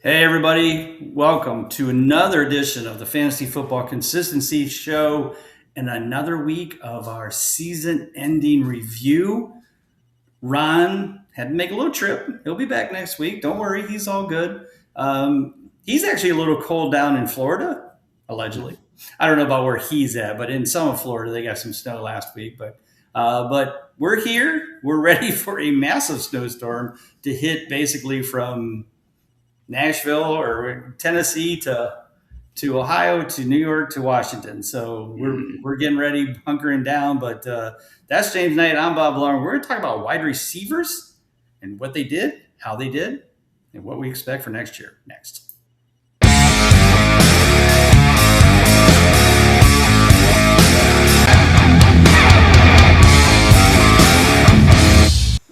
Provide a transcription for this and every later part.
Hey, everybody, welcome to another edition of the Fantasy Football Consistency Show and another week of our season ending review. Ron had to make a little trip. He'll be back next week. Don't worry, he's all good. He's actually a little cold down in Florida, allegedly. I don't know about where he's at, but in some of Florida, they got some snow last week. But we're here. We're ready for a massive snowstorm to hit basically from Nashville or Tennessee to Ohio to New York to Washington. So we're getting ready, hunkering down. But that's James Knight. I'm Bob Long. We're going to talk about wide receivers and what they did, how they did, and what we expect for next year. Next.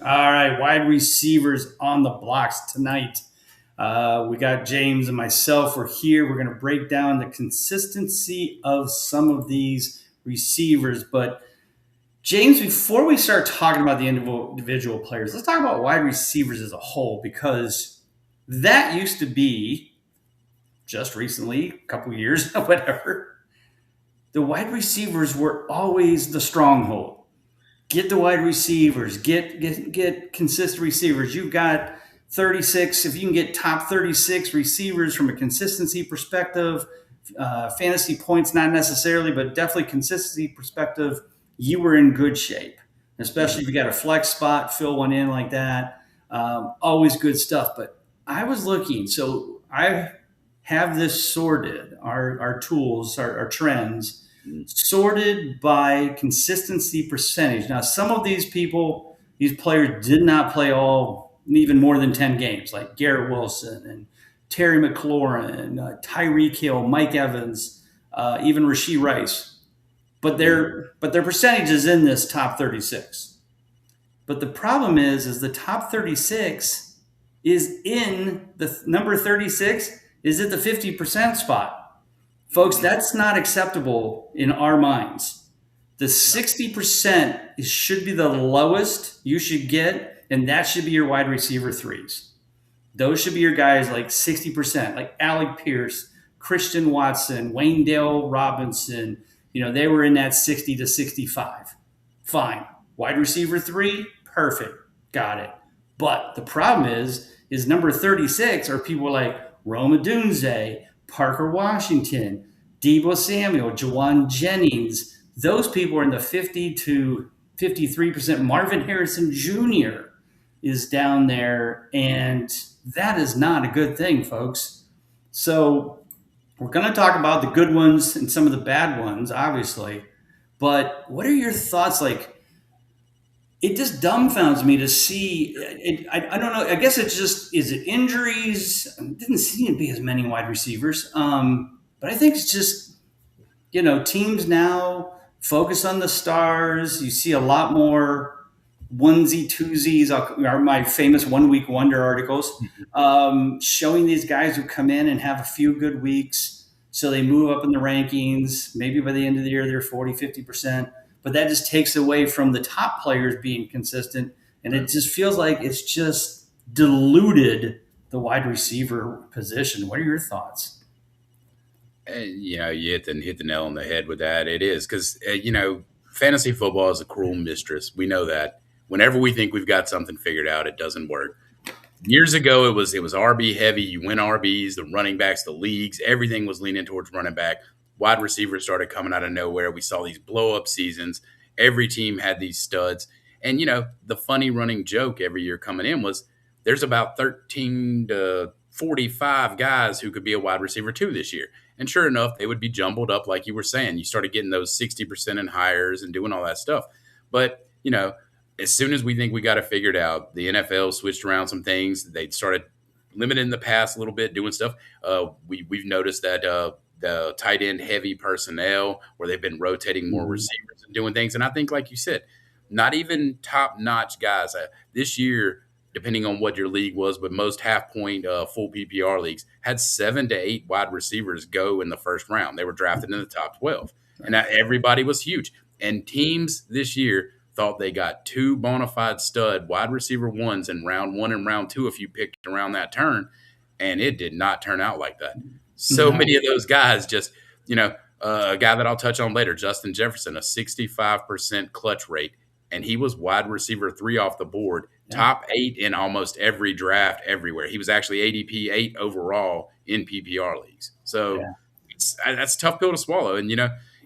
All right, wide receivers on the blocks tonight. We got James and myself. We're here. We're going to break down the consistency of some of these receivers. But James, before we start talking about the individual players, let's talk about wide receivers as a whole, because that used to be just recently, a couple years, whatever. The wide receivers were always the stronghold. Get the wide receivers, get consistent receivers. You've got 36. If you can get top 36 receivers from a consistency perspective, fantasy points not necessarily, but definitely consistency perspective, you were in good shape. Especially if you got a flex spot, fill one in like that. Always good stuff. But I was looking, so I have this sorted, our tools, our trends, sorted by consistency percentage. Now, some of these people, these players did not play even more than 10 games, like Garrett Wilson and Terry McLaurin, Tyreek Hill, Mike Evans, even Rashee Rice. But their percentage is in this top 36. But the problem is the top 36 is in the number 36 is at the 50% spot. Folks, that's not acceptable in our minds. The 60% should be the lowest you should get, and that should be your wide receiver threes. Those should be your guys like 60%, like Alec Pierce, Christian Watson, Wayne Dale Robinson. They were in that 60 to 65. Fine. Wide receiver three, perfect. Got it. But the problem is number 36 are people like Rome Odunze, Parker Washington, Deebo Samuel, Jawan Jennings. Those people are in the 50 to 53%. Marvin Harrison Jr. is down there, and that is not a good thing, folks. So we're going to talk about the good ones and some of the bad ones, obviously. But what are your thoughts? It just dumbfounds me to see it. I don't know. I guess it's just, is it injuries? It didn't seem to be as many wide receivers. But I think it's just, teams now focus on the stars. You see a lot more onesie twosies, are my famous 1 week wonder articles, showing these guys who come in and have a few good weeks. So they move up in the rankings. Maybe by the end of the year, they're 40, 50%. But that just takes away from the top players being consistent. And it just feels like it's just diluted the wide receiver position. What are your thoughts? You hit the nail on the head with that. It is because, fantasy football is a cruel mistress. We know that. Whenever we think we've got something figured out, it doesn't work. Years ago, it was RB heavy. You win RBs, the running backs, the leagues, everything was leaning towards running back. Wide receivers started coming out of nowhere. We saw these blow up seasons. Every team had these studs. And, the funny running joke every year coming in was there's about 13 to 45 guys who could be a wide receiver too this year. And sure enough, they would be jumbled up like you were saying. You started getting those 60% in hires and doing all that stuff. But, as soon as we think we got it figured out, the NFL switched around some things. They started limiting the pass a little bit, doing stuff. We've noticed that the tight end heavy personnel where they've been rotating more receivers and doing things. And I think, like you said, not even top-notch guys. This year, depending on what your league was, but most half-point full PPR leagues had 7 to 8 wide receivers go in the first round. They were drafted in the top 12. And everybody was huge. And teams this year thought they got 2 bona fide stud wide receiver ones in round 1 and round 2 if you picked around that turn. and it did not turn out like that. So many of those guys just, a guy that I'll touch on later, Justin Jefferson, a 65% clutch rate, and he was wide receiver 3 off the board, top 8 in almost every draft everywhere. He was actually ADP 8 overall in PPR leagues. So that's a tough pill to swallow. And,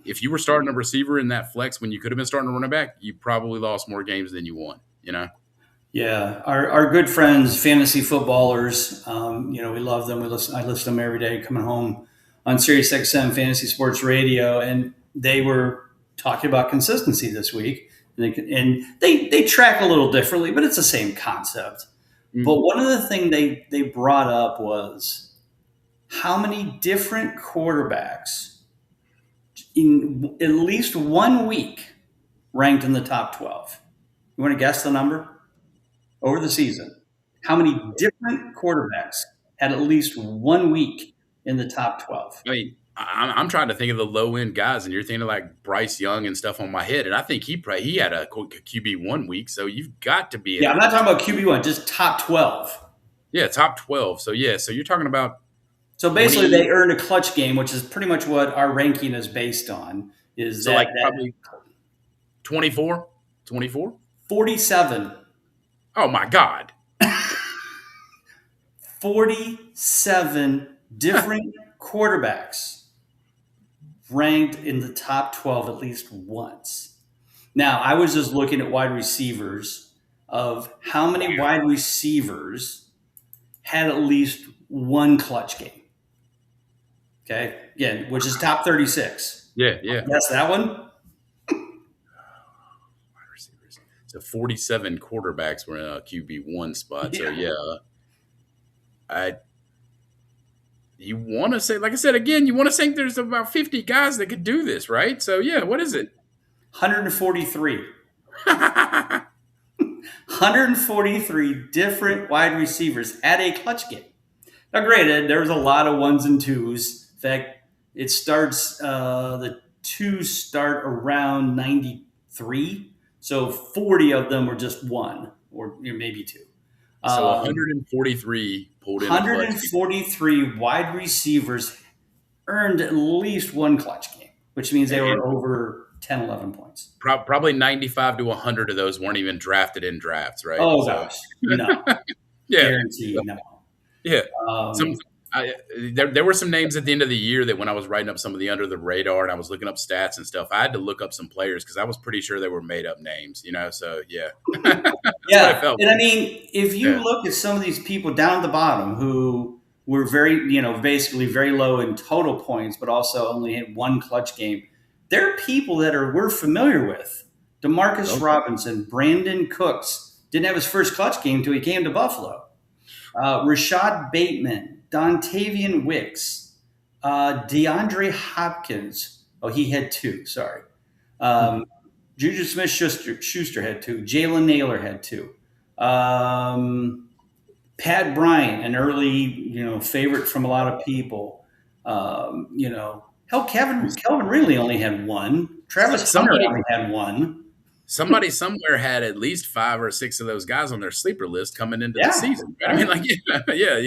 if you were starting a receiver in that flex when you could have been starting a running back, you probably lost more games than you won, Yeah, our good friends, fantasy footballers, we love them. I listen to them every day coming home on Sirius XM Fantasy Sports Radio, and they were talking about consistency this week. And they track a little differently, but it's the same concept. Mm-hmm. But one of the things they brought up was how many different quarterbacks in at least 1 week ranked in the top 12. You want to guess the number? Over the season, how many different quarterbacks had at least 1 week in the top 12? I mean, I'm trying to think of the low end guys, and you're thinking like Bryce Young and stuff on my head, and I think he had a QB 1 week, so you've got to be. Yeah, I'm not talking about QB1, just top 12. Yeah, top 12. So so you're talking about. So basically, they earned a clutch game, which is pretty much what our ranking is based on. Is so that probably 24, 47. Oh, my God. 47 different quarterbacks ranked in the top 12 at least once. Now, I was just looking at wide receivers of how many wide receivers had at least one clutch game. Okay? Again, which is top 36. Yeah. That's that one? So 47 quarterbacks were in a QB1 spot. So you want to say, like I said, again, you want to think there's about 50 guys that could do this, right? So what is it? 143. 143 different wide receivers at a clutch game. Now, granted, there was a lot of ones and twos. In fact, it starts, the twos start around 93. So 40 of them were just one, or maybe two. So 143 pulled in. 143 wide receivers earned at least one clutch game, which means they were over 10, 11 points. Probably 95 to 100 of those weren't even drafted in drafts, right? Oh, gosh. No. Guaranteed, no. Yeah. There were some names at the end of the year that when I was writing up some of the under the radar and I was looking up stats and stuff, I had to look up some players because I was pretty sure they were made up names, So yeah. And I mean, if you look at some of these people down at the bottom who were very, basically very low in total points, but also only had one clutch game, there are people that we're familiar with. DeMarcus Robinson, Brandon Cooks didn't have his first clutch game until he came to Buffalo. Rashad Bateman, Dontavian Wicks, DeAndre Hopkins. Oh, he had two. Sorry. Juju Smith-Schuster had two. Jalen Naylor had two. Pat Bryant, an early, favorite from a lot of people. Kelvin Ridley only had one. Travis Hunter only had one. Somebody somewhere had at least 5 or 6 of those guys on their sleeper list coming into the season. I mean,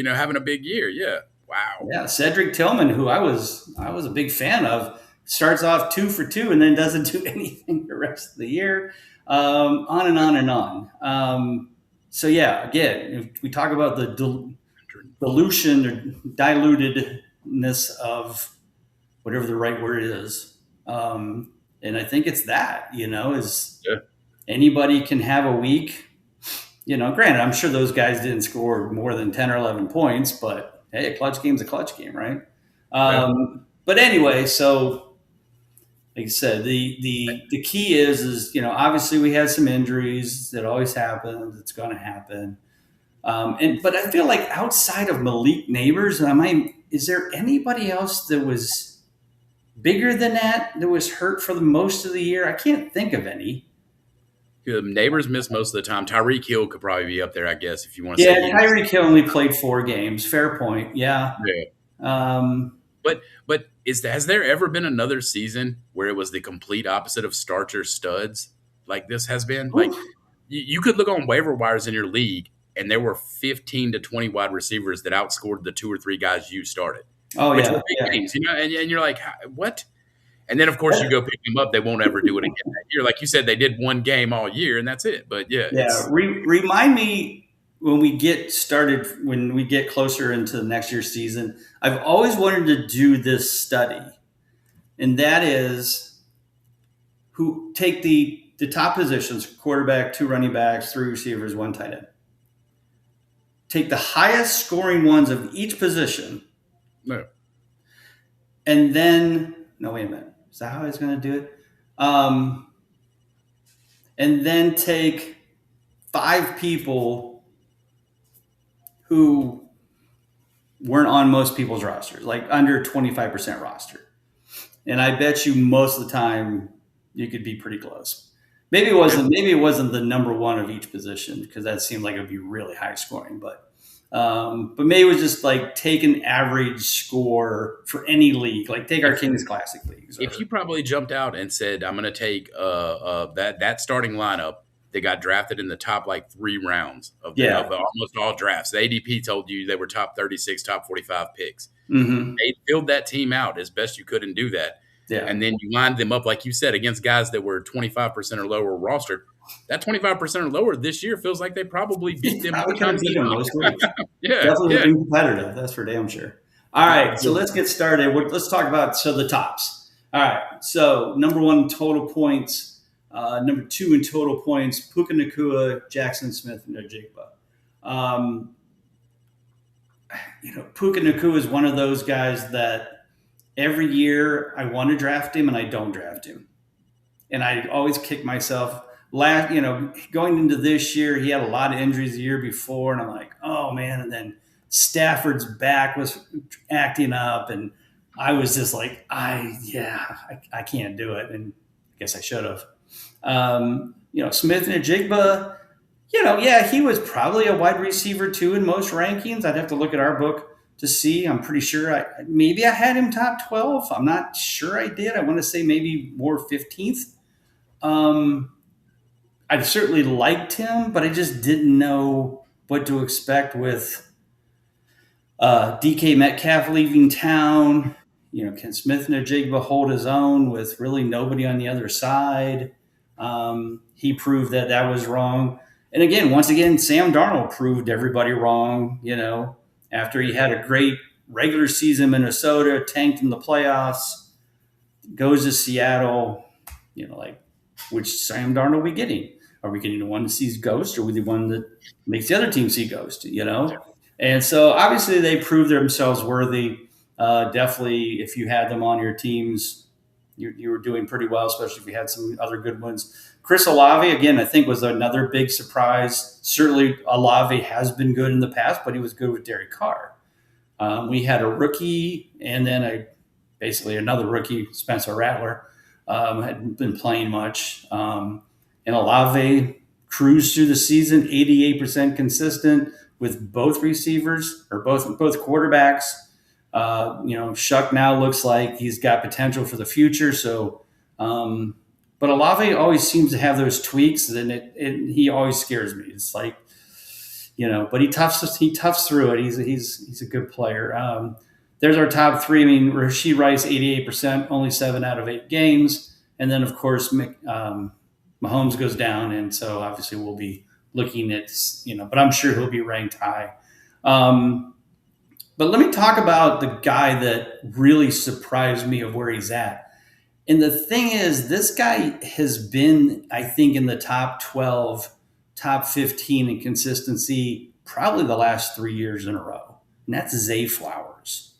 having a big year. Yeah. Wow. Yeah. Cedric Tillman, who I was a big fan of, starts off 2 for 2 and then doesn't do anything the rest of the year. On and on and on. Again, if we talk about the dilution or dilutedness of whatever the right word is, and I think it's that, anybody can have a week. Granted, I'm sure those guys didn't score more than 10 or 11 points, but hey, a clutch game's a clutch game, right? But anyway, so like I said, the key is obviously we had some injuries. That always happens. It's going to happen. But I feel like outside of Malik Neighbors, is there anybody else that was bigger than that was hurt for the most of the year? I can't think of any. Neighbors missed most of the time. Tyreek Hill could probably be up there, I guess, if you want to say. Yeah, Tyreek Hill only played 4 games. Fair point. Yeah. But has there ever been another season where it was the complete opposite of starter studs like this has been? Like you could look on waiver wires in your league and there were 15 to 20 wide receivers that outscored the 2 or 3 guys you started, Oh which yeah, were big yeah. games, and you're like, what? And then, of course, you go pick them up. They won't ever do it again that year. Like you said, they did one game all year, and that's it. But yeah, Yeah, remind me when we get started, when we get closer into the next year's season. I've always wanted to do this study, and that is who take the top positions: quarterback, 2 running backs, 3 receivers, 1 tight end. Take the highest scoring ones of each position, no. and then no, wait a minute. Is that how I was going to do it? And then take 5 people who weren't on most people's rosters, like under 25% roster. And I bet you most of the time you could be pretty close. Maybe it wasn't the number one of each position, because that seemed like it would be really high scoring, but maybe it was just like take an average score for any league, like take our Kings Classic leagues. If you probably jumped out and said, I'm going to take that starting lineup that got drafted in the top like 3 rounds of almost all drafts, the ADP told you they were top 36, top 45 picks. Mm-hmm. They filled that team out as best you could and do that. Yeah. And then you lined them up, like you said, against guys that were 25% or lower rostered. That 25% or lower this year feels like they probably beat them. Probably could have beat them most weeks. Yeah, definitely been competitive. That's for damn sure. All right, so let's get started. Let's talk about the tops. All right, so number 1 total points, number 2 in total points, Puka Nacua, Jackson Smith, and Ojigba. Puka Nacua is one of those guys that every year I want to draft him and I don't draft him, and I always kick myself. Going into this year, he had a lot of injuries the year before, and I'm like, oh man. And then Stafford's back was acting up, and I was just like, I can't do it, and I guess I should have. Smith and Ojigba, he was probably a wide receiver 2 in most rankings. I'd have to look at our book to see. I'm pretty sure maybe I had him top 12. I'm not sure I did. I want to say maybe more 15th. I certainly liked him, but I just didn't know what to expect with DK Metcalf leaving town. Can Smith and Ojigba hold his own with really nobody on the other side? He proved that was wrong. And once again, Sam Darnold proved everybody wrong, after he had a great regular season in Minnesota, tanked in the playoffs, goes to Seattle, which Sam Darnold are we getting? Are we getting the one that sees ghost, or are we the one that makes the other team see ghost, And so obviously they proved themselves worthy. Definitely, if you had them on your teams, you were doing pretty well, especially if you had some other good ones. Chris Olave, again, I think was another big surprise. Certainly Olave has been good in the past, but he was good with Derek Carr. We had a rookie and then basically another rookie, Spencer Rattler, hadn't been playing much. And Olave cruised through the season, 88% consistent with both receivers or both quarterbacks. Shuck now looks like he's got potential for the future. So, but Olave always seems to have those tweaks, and he always scares me. It's like, but he toughs through it. He's a good player. There's our top 3. I mean, Rashee Rice, 88%, only 7 out of 8 games. And then, of course, Mahomes goes down. And so obviously we'll be looking at, but I'm sure he'll be ranked high. But let me talk about the guy that really surprised me of where he's at. And the thing is, this guy has been, I think, in the top 12, top 15 in consistency probably the last 3 years in a row. And that's Zay Flowers.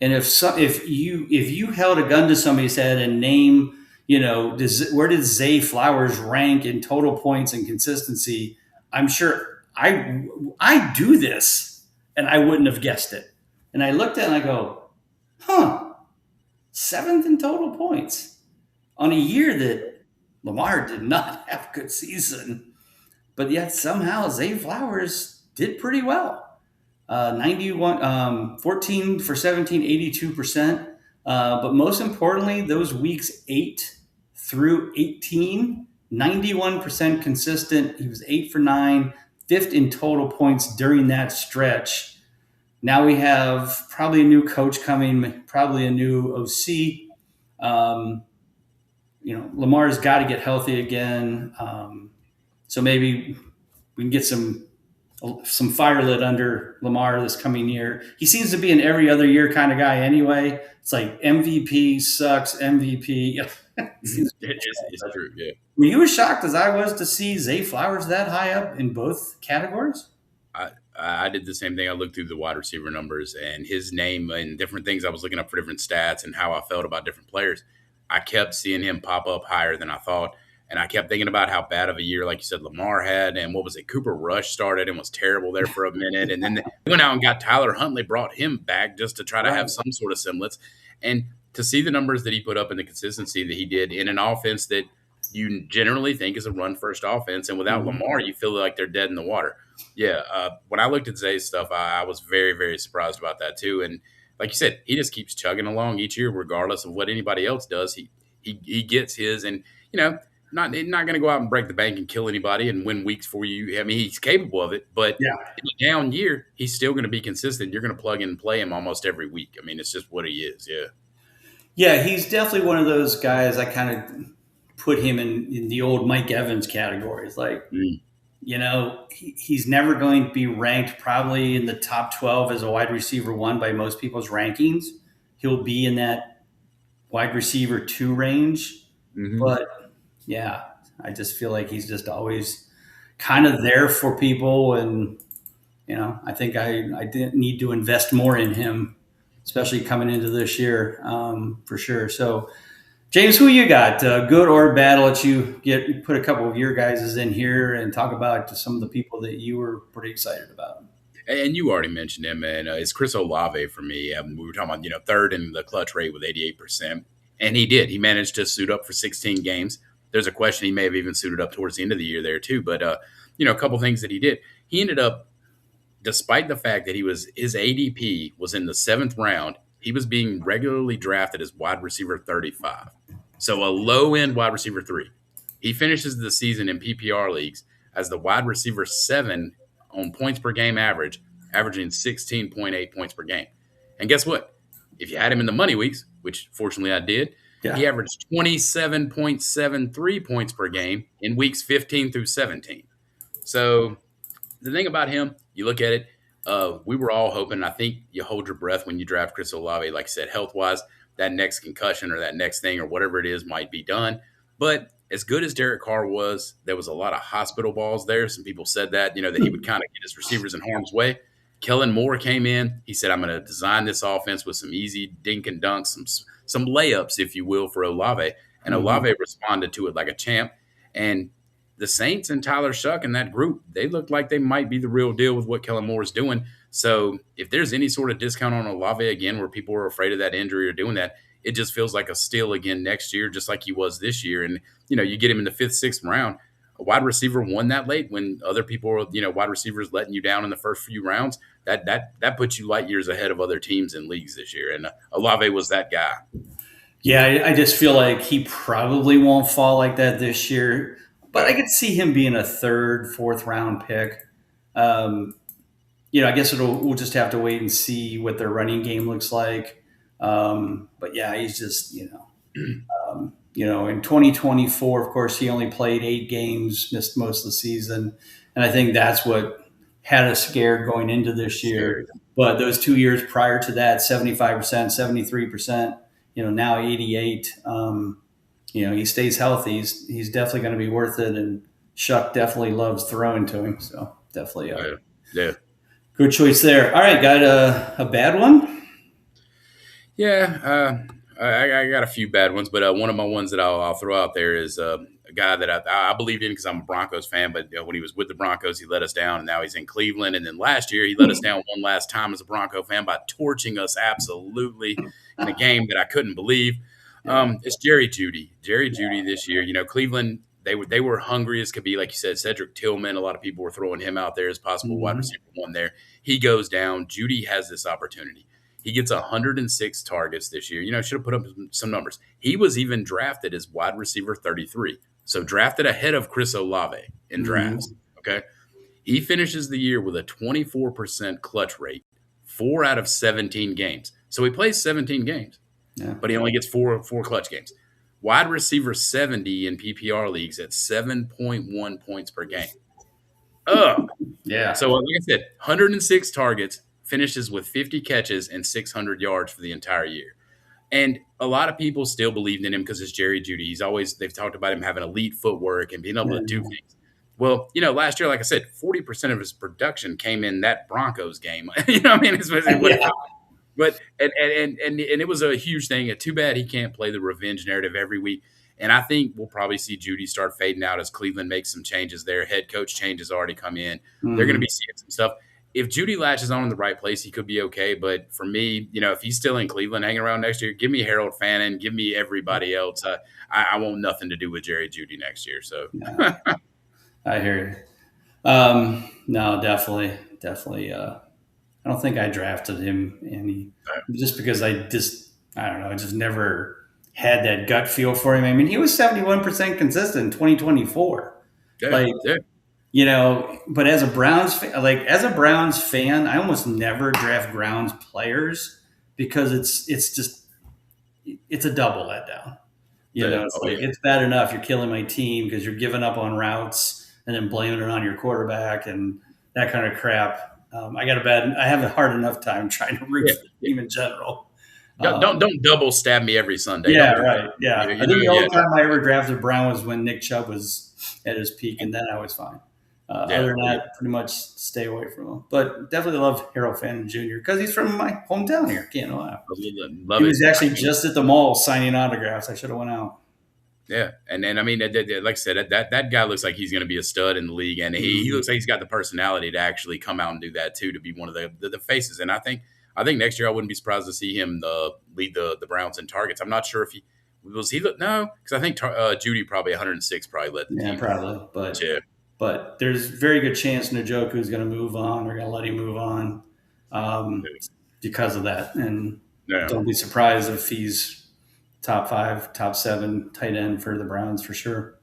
And if you held a gun to somebody's head and name, where did Zay Flowers rank in total points and consistency? I'm sure I do this and I wouldn't have guessed it. And I looked at it and I go, 7th in total points on a year that Lamar did not have a good season. But yet somehow Zay Flowers did pretty well. 14 for 17, 82%. But most importantly, those weeks 8 through 18, 91% consistent. He was 8 for 9, fifth in total points during that stretch. Now we have probably a new coach coming, probably a new OC. Um, Lamar's got to get healthy again. So maybe we can get some fire lit under Lamar this coming year. He seems to be an every other year kind of guy anyway. It's like MVP sucks, MVP. It's true, yeah. Were you as shocked as I was to see Zay Flowers that high up in both categories? I did the same thing. I looked through the wide receiver numbers and his name and different things. I was looking up for different stats and how I felt about different players. I kept seeing him pop up higher than I thought. And I kept thinking about how bad of a year, like you said, Lamar had. And what was it? Cooper Rush started and was terrible there for a minute. And then they went out and got Tyler Huntley, brought him back just to try to have some sort of semblance. And to see the numbers that he put up and the consistency that he did in an offense that you generally think is a run-first offense. And without Lamar, you feel like they're dead in the water. Yeah, when I looked at Zay's stuff, I was very, very surprised about that too. And like you said, he just keeps chugging along each year, regardless of what anybody else does. He gets his, and not going to go out and break the bank and kill anybody and win weeks for you. I mean, he's capable of it, but in a down year, he's still going to be consistent. You're going to plug in and play him almost every week. I mean, it's just what he is. Yeah. Yeah, he's definitely one of those guys. I kind of put him in the old Mike Evans categories. Like, he's never going to be ranked probably in the top 12 as a wide receiver one by most people's rankings. He'll be in that wide receiver two range. But yeah, I just feel like he's just always kind of there for people. And, I think I didn't need to invest more in him, especially coming into this year, for sure. So, James, who you got, good or bad? I'll let you put a couple of your guys in here and talk about some of the people that you were pretty excited about. And you already mentioned him, and it's Chris Olave for me. We were talking about, third in the clutch rate with 88%. And he did. He managed to suit up for 16 games. There's a question he may have even suited up towards the end of the year there too. But, a couple things that he did. He ended up, despite the fact that his ADP was in the 7th round, he was being regularly drafted as wide receiver 35. So a low-end wide receiver 3. He finishes the season in PPR leagues as the wide receiver 7 on points per game averaging 16.8 points per game. And guess what? If you had him in the money weeks, which fortunately I did, he averaged 27.73 points per game in weeks 15 through 17. So the thing about him, you look at it, we were all hoping, I think you hold your breath when you draft Chris Olave, like I said, health-wise, that next concussion or that next thing or whatever it is might be done. But as good as Derek Carr was, there was a lot of hospital balls there. Some people said that, that he would kind of get his receivers in harm's way. Kellen Moore came in. He said, I'm going to design this offense with some easy dink and dunks, some layups, if you will, for Olave. And Olave responded to it like a champ. And the Saints and Tyler Shuck and that group, they look like they might be the real deal with what Kellen Moore is doing. So if there's any sort of discount on Olave again where people are afraid of that injury or doing that, it just feels like a steal again next year, just like he was this year. And, you get him in the 5th, 6th round. A wide receiver won that late when other people are, wide receivers letting you down in the first few rounds. That puts you light years ahead of other teams in leagues this year. And Olave was that guy. Yeah, I just feel like he probably won't fall like that this year. But I could see him being a 3rd, 4th round pick. I guess we'll just have to wait and see what their running game looks like. But yeah, he's just, in 2024, of course, he only played 8 games, missed most of the season. And I think that's what had us scared going into this year. But those 2 years prior to that, 75%, 73%, now 88. He stays healthy. He's definitely going to be worth it. And Shuck definitely loves throwing to him. So definitely. Good choice there. All right. Got a bad one? Yeah. I got a few bad ones, but one of my ones that I'll throw out there is a guy that I believed in because I'm a Broncos fan. But when he was with the Broncos, he let us down, and now he's in Cleveland. And then last year, he let us down one last time as a Bronco fan by torching us absolutely in a game that I couldn't believe. It's Jeudy. Jeudy this year. Cleveland, they were hungry as could be. Like you said, Cedric Tillman, a lot of people were throwing him out there as possible wide receiver 1 there. He goes down. Jeudy has this opportunity. He gets 106 targets this year. Should have put up some numbers. He was even drafted as wide receiver 33. So drafted ahead of Chris Olave in drafts. Okay. He finishes the year with a 24% clutch rate, 4 out of 17 games. So he plays 17 games, Yeah. but he only gets four clutch games. Wide receiver 70 in PPR leagues at 7.1 points per game. Ugh. Yeah. So, like I said, 106 targets, finishes with 50 catches and 600 yards for the entire year. And a lot of people still believed in him because it's Jerry Jeudy. They've talked about him having elite footwork and being able to do things. Well, last year, like I said, 40% of his production came in that Broncos game. I mean, it's what Yeah. but and it was a huge thing. Too bad he can't play the revenge narrative every week. And I think we'll probably see Jeudy start fading out as Cleveland makes some changes there. Head coach changes already come in. They're going to be seeing some stuff. If Jeudy latches on in the right place, he could be okay. But for me, if he's still in Cleveland hanging around next year, give me Harold Fannin, give me everybody else. I want nothing to do with Jerry Jeudy next year. So Yeah. I hear you. No, definitely. I don't think I drafted him just because I don't know. I just never had that gut feel for him. I mean, he was 71% consistent in 2024. But as a Browns fan, I almost never draft Browns players because it's a double letdown. It's bad enough you're killing my team because you're giving up on routes and then blaming it on your quarterback and that kind of crap. I have a hard enough time trying to root for the team in general. Don't double stab me every Sunday. Yeah, right. Yeah, I think the only time I ever drafted Brown was when Nick Chubb was at his peak, and then I was fine. Other than that, pretty much stay away from him. But definitely love Harold Fannin Jr. because he's from my hometown here. Can't lie. He was actually just at the mall signing autographs. I should have went out. Yeah, and I mean, like I said, that guy looks like he's going to be a stud in the league, and he looks like he's got the personality to actually come out and do that too, to be one of the faces. And I think next year I wouldn't be surprised to see him lead the Browns in targets. I'm not sure if he no, because I think Jeudy probably 106 probably led the team. Probably, but there's very good chance Njoku is going to move on. They're going to let him move on because of that, and don't be surprised if he's top 5, top 7 tight end for the Browns for sure.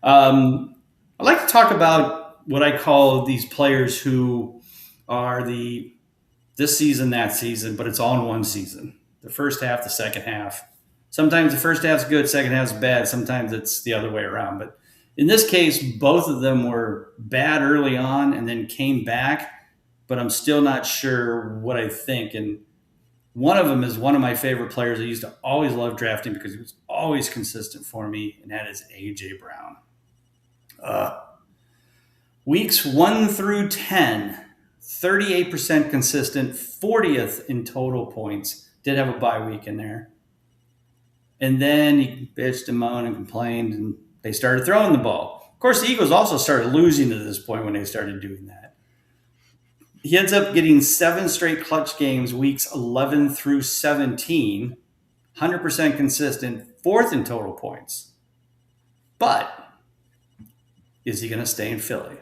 I'd like to talk about what I call these players who are this season, that season, but it's all in one season. The first half, the second half. Sometimes the first half's good, second half's bad. Sometimes it's the other way around. But in this case, both of them were bad early on and then came back, but I'm still not sure what I think. And one of them is one of my favorite players. I used to always love drafting because he was always consistent for me, and that is A.J. Brown. Weeks 1 through 10, 38% consistent, 40th in total points. Did have a bye week in there. And then he bitched and moaned and complained, and they started throwing the ball. Of course, the Eagles also started losing to this point when they started doing that. He ends up getting 7 straight clutch games, weeks 11 through 17, 100% consistent, 4th in total points. But is he going to stay in Philly?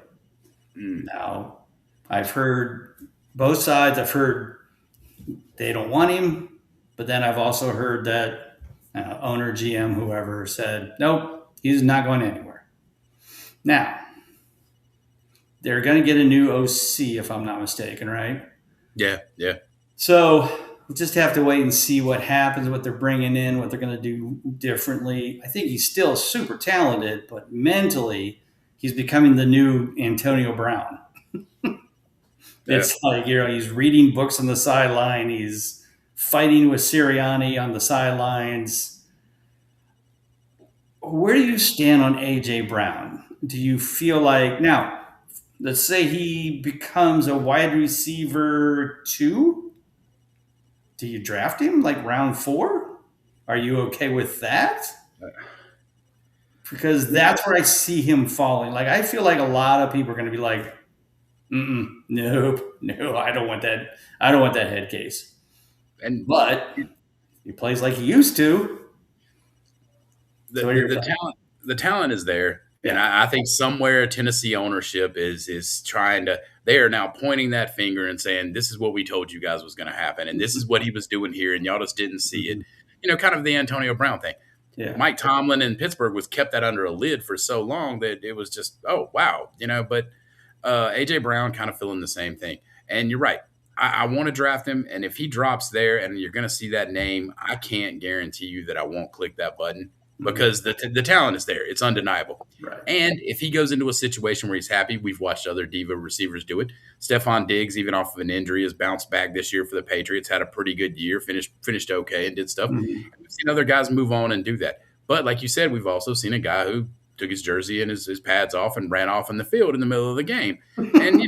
Now, I've heard both sides. I've heard they don't want him, but then I've also heard that owner, GM, whoever said, nope, he's not going anywhere. Now, they're going to get a new OC, if I'm not mistaken, right? Yeah. So we'll just have to wait and see what happens, what they're bringing in, what they're going to do differently. I think he's still super talented, but mentally, he's becoming the new Antonio Brown. It's like, he's reading books on the sideline. He's fighting with Sirianni on the sidelines. Where do you stand on A.J. Brown? Do you feel like, now, let's say he becomes a wide receiver 2. Do you draft him like round 4? Are you okay with that? Because that's where I see him falling. Like, I feel like a lot of people are going to be like, no, I don't want that. I don't want that head case. But he plays like he used to. The talent is there. Yeah. And I think somewhere Tennessee ownership is trying to – they are now pointing that finger and saying, this is what we told you guys was going to happen, and this is what he was doing here, and y'all just didn't see it. Kind of the Antonio Brown thing. Yeah. Mike Tomlin in Pittsburgh was kept that under a lid for so long that it was just, oh, wow. But AJ Brown kind of feeling the same thing. And you're right. I want to draft him, and if he drops there, and you're going to see that name, I can't guarantee you that I won't click that button because the talent is there. It's undeniable. Right. And if he goes into a situation where he's happy, we've watched other diva receivers do it. Stephon Diggs, even off of an injury, has bounced back this year for the Patriots. Had a pretty good year, finished okay, and did stuff. Mm-hmm. And we've seen other guys move on and do that. But like you said, we've also seen a guy who took his jersey and his pads off and ran off in the field in the middle of the game. And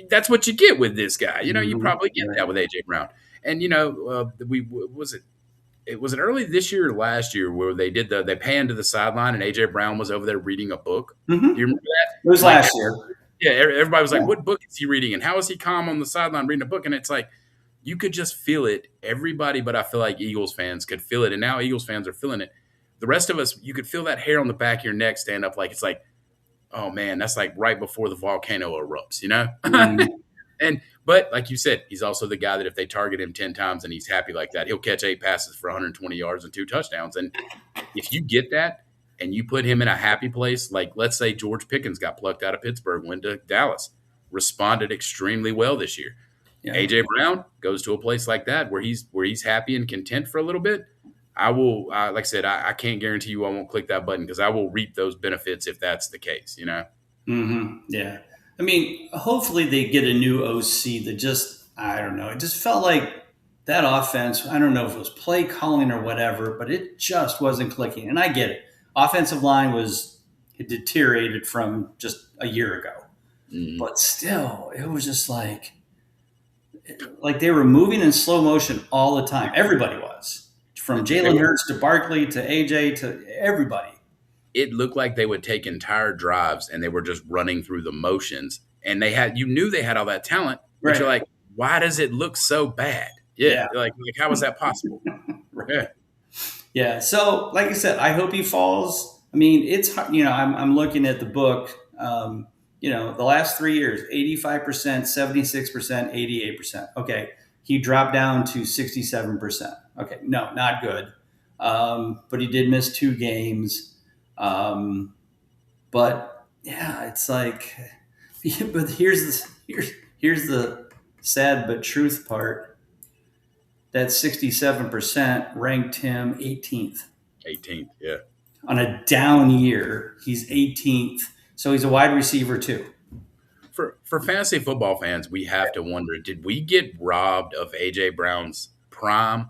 that's what you get with this guy. You probably get that with AJ Brown. And was it early this year or last year where they panned to the sideline and AJ Brown was over there reading a book? Mm-hmm. Do you remember that? It was last year. Yeah, everybody was like, "What book is he reading? And how is he calm on the sideline reading a book?" And it's like you could just feel it. Everybody, but I feel like Eagles fans could feel it, and now Eagles fans are feeling it. The rest of us, you could feel that hair on the back of your neck stand up, like it's like, oh man, that's like right before the volcano erupts, Mm-hmm. But like you said, he's also the guy that if they target him 10 times and he's happy like that, he'll catch 8 passes for 120 yards and 2 touchdowns. And if you get that and you put him in a happy place, like let's say George Pickens got plucked out of Pittsburgh, went to Dallas, responded extremely well this year. Yeah. AJ Brown goes to a place like that where he's happy and content for a little bit. I will, like I said, I can't guarantee you I won't click that button because I will reap those benefits if that's the case, Mm-hmm. Yeah. I mean, hopefully they get a new OC that I don't know. It just felt like that offense, I don't know if it was play calling or whatever, but it just wasn't clicking. And I get it. Offensive line it deteriorated from just a year ago. Mm-hmm. But still, it was just like they were moving in slow motion all the time. Everybody was. From Jalen Hurts to Barkley to AJ to everybody. It looked like they would take entire drives and they were just running through the motions. And you knew they had all that talent, but right. You're like, why does it look so bad? Yeah. Like how is that possible? Right. Yeah. So, like I said, I hope he falls. I mean, it's I'm looking at the book. The last 3 years, 85%, 76%, 88%. Okay, he dropped down to 67%. Okay, no, not good. But he did miss 2 games. But yeah, it's like, but here's the sad but truth part. That 67% ranked him 18th. 18th, yeah. On a down year, he's 18th. So he's a wide receiver too. For fantasy football fans, we have to wonder, did we get robbed of AJ Brown's prime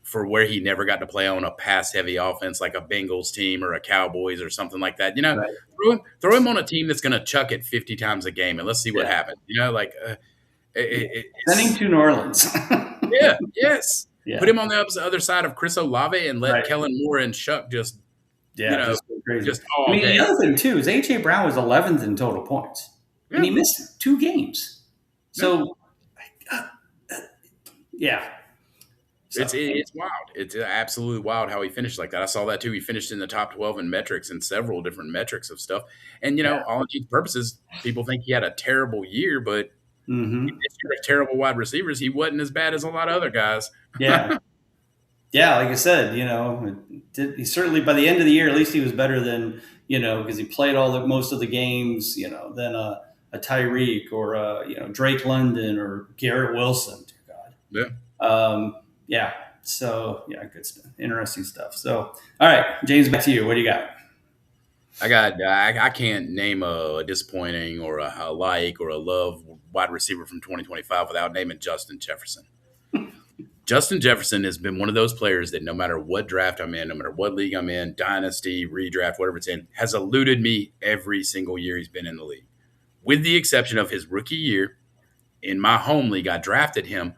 for where he never got to play on a pass-heavy offense like a Bengals team or a Cowboys or something like that? Right. Throw him on a team that's going to chuck it 50 times a game and let's see what happens. Sending to New Orleans. Yes. Yeah. Put him on the other side of Chris Olave and let Kellen Moore and Chuck just crazy. Just all day. The other thing too is AJ Brown was 11th in total points, and he missed 2 games. So, It's wild. It's absolutely wild how he finished like that. I saw that too. He finished in the top 12 in metrics and several different metrics of stuff. And all intents and purposes, people think he had a terrible year, but terrible wide receivers. He wasn't as bad as a lot of other guys. Yeah. Yeah, like I said, he certainly by the end of the year, at least he was better than, because he played most of the games, than a Tyreek or Drake London or Garrett Wilson. Dear God. Yeah. So good stuff, interesting stuff. So, all right, James, back to you. What do you got? I can't name a disappointing or a like or a love wide receiver from 2025 without naming Justin Jefferson. Justin Jefferson has been one of those players that no matter what draft I'm in, no matter what league I'm in, dynasty, redraft, whatever it's in, has eluded me every single year he's been in the league. With the exception of his rookie year, in my home league, I drafted him,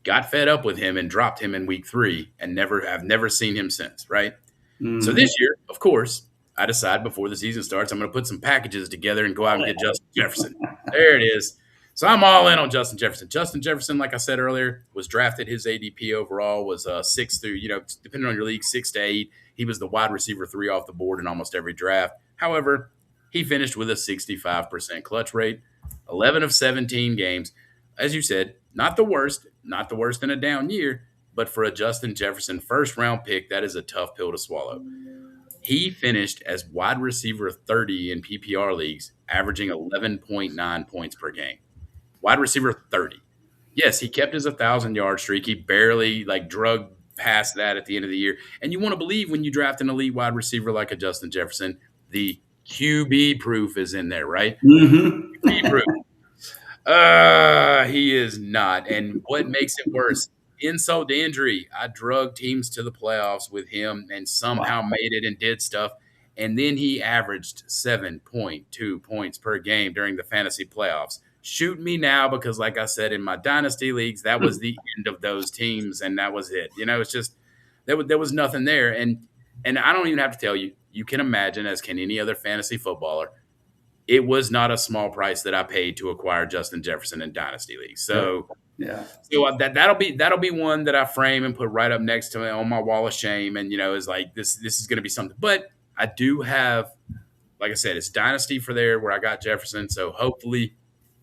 got fed up with him, and dropped him in week 3, and I've never seen him since, right? Mm-hmm. So this year, of course, I decide before the season starts, I'm going to put some packages together and go out and get Justin Jefferson. There it is. So I'm all in on Justin Jefferson. Justin Jefferson, like I said earlier, was drafted. His ADP overall was 6 through, depending on your league, 6 to 8. He was the wide receiver 3 off the board in almost every draft. However, he finished with a 65% clutch rate, 11 of 17 games. As you said, not the worst in a down year, but for a Justin Jefferson first-round pick, that is a tough pill to swallow. He finished as wide receiver 30 in PPR leagues, averaging 11.9 points per game. Wide receiver 30. Yes, he kept his 1,000-yard streak. He barely drug past that at the end of the year. And you want to believe when you draft an elite wide receiver like a Justin Jefferson, the QB proof is in there, right? QB proof. He is not. And what makes it worse, insult to injury, I drug teams to the playoffs with him and somehow made it and did stuff. And then he averaged 7.2 points per game during the fantasy playoffs. Shoot me now, because like I said, in my dynasty leagues, that was the end of those teams, and that was it. It's just there was nothing there. And I don't even have to tell you, you can imagine, as can any other fantasy footballer, it was not a small price that I paid to acquire Justin Jefferson in dynasty leagues. So that'll be one that I frame and put right up next to me on my wall of shame. And is like this is going to be something. But I do have, like I said, it's dynasty for there where I got Jefferson. So hopefully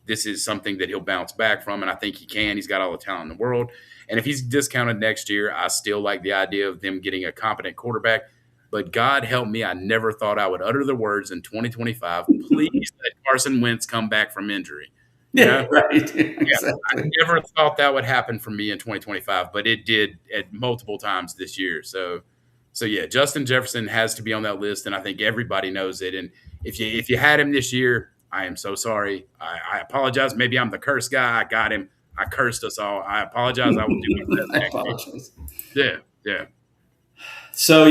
this is something that he'll bounce back from, and I think he can. He's got all the talent in the world. And if he's discounted next year, I still like the idea of them getting a competent quarterback. But God help me, I never thought I would utter the words in 2025, please let Carson Wentz come back from injury. Yeah, right. Exactly. I never thought that would happen for me in 2025, but it did at multiple times this year. So yeah, Justin Jefferson has to be on that list, and I think everybody knows it. And if you had him this year, I am so sorry. I apologize. Maybe I'm the curse guy. I got him. I cursed us all. I apologize. I will do my best. I apologize. Yeah. So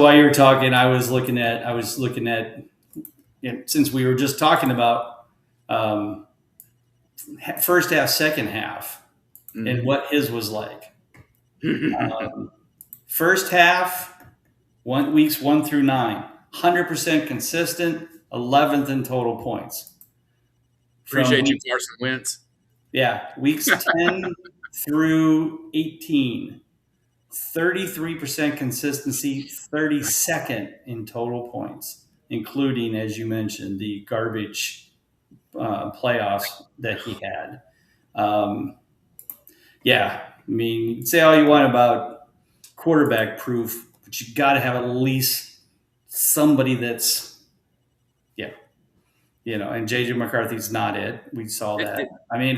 while you were talking, I was looking at since we were just talking about first half, second half, and what his was like. First half, weeks 1 through 9, 100% consistent, 11th in total points. Appreciate you, Carson Wentz. Yeah, weeks 10 through 18. 33% consistency, 32nd in total points, including, as you mentioned, the garbage playoffs that he had. Say all you want about quarterback proof, but you got to have at least somebody that's, and JJ McCarthy's not it. We saw that. I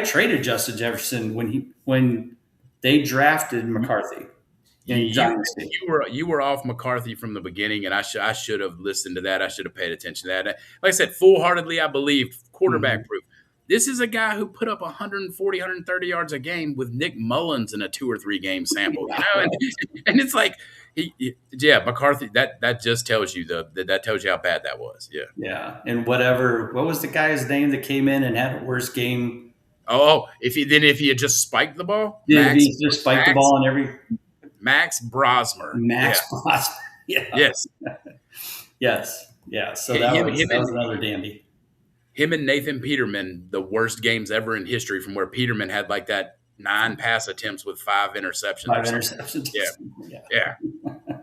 traded Justin Jefferson when they drafted McCarthy. You were off McCarthy from the beginning, and I should have listened to that. I should have paid attention to that. Like I said, full-heartedly, I believed quarterback proof. This is a guy who put up 140, 130 yards a game with Nick Mullins in a 2 or 3 game sample. And it's like, McCarthy. That just tells you that tells you how bad that was. Yeah, and what was the guy's name that came in and had a worse game? Oh, if he had just spiked the ball, if he just spiked the ball in every. Max Brosmer. Brosmer. Yeah. Yes. Yes. Yeah. So that was another dandy. Him and Nathan Peterman, the worst games ever in history, from where Peterman had like that 9 pass attempts with 5 interceptions. 5 interceptions. Yeah.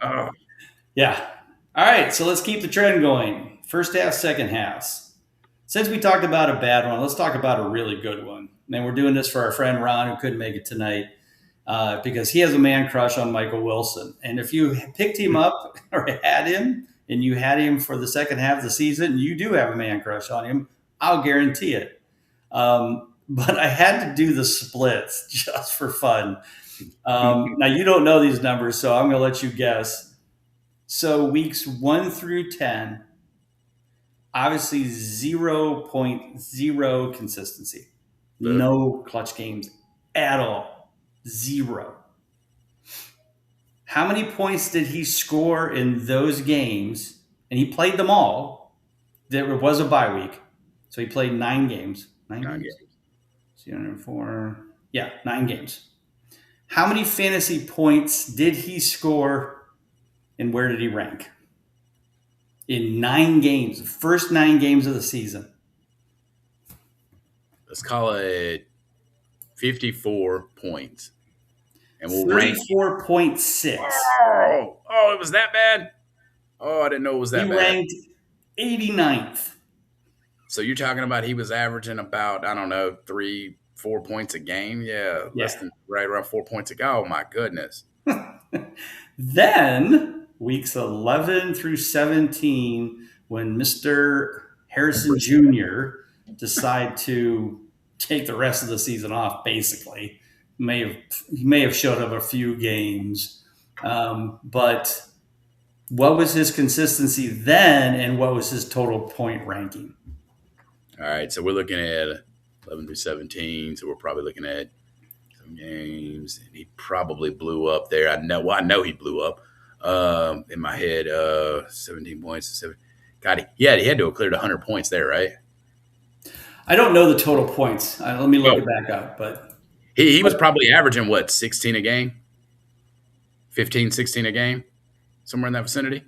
Oh. Yeah. All right. So let's keep the trend going. First half, second halves. Since we talked about a bad one, let's talk about a really good one. And we're doing this for our friend Ron, who couldn't make it tonight, because he has a man crush on Michael Wilson. And if you picked him up or had him, and you had him for the second half of the season, you do have a man crush on him, I'll guarantee it. But I had to do the splits just for fun. Now, you don't know these numbers, so I'm going to let you guess. So weeks 1 through 10, obviously 0.0 consistency. No clutch games at all. 0. How many points did he score in those games? And he played them all. There was a bye week. So he played 9 games. 9 games. 4. Yeah, 9 games. How many fantasy points did he score, and where did he rank? In 9 games, the first 9 games of the season. Let's call it 54 points. And we'll 34.6. Oh, it was that bad? Oh, I didn't know it was that bad. He ranked 89th. So you're talking about he was averaging about, 3-4 points a game? Yeah, less than right around 4 points a game. Oh, my goodness. Then weeks 11 through 17 when Mr. Harrison Jr. decided to take the rest of the season off, basically. He may have showed up a few games. But what was his consistency then, and what was his total point ranking? All right, so we're looking at 11 through 17. So we're probably looking at some games, and he probably blew up there. I know he blew up in my head. 17 points. God, he had to have cleared 100 points there, right? I don't know the total points. Let me look it back up. But he was probably averaging, what, 16 a game? 15, 16 a game? Somewhere in that vicinity?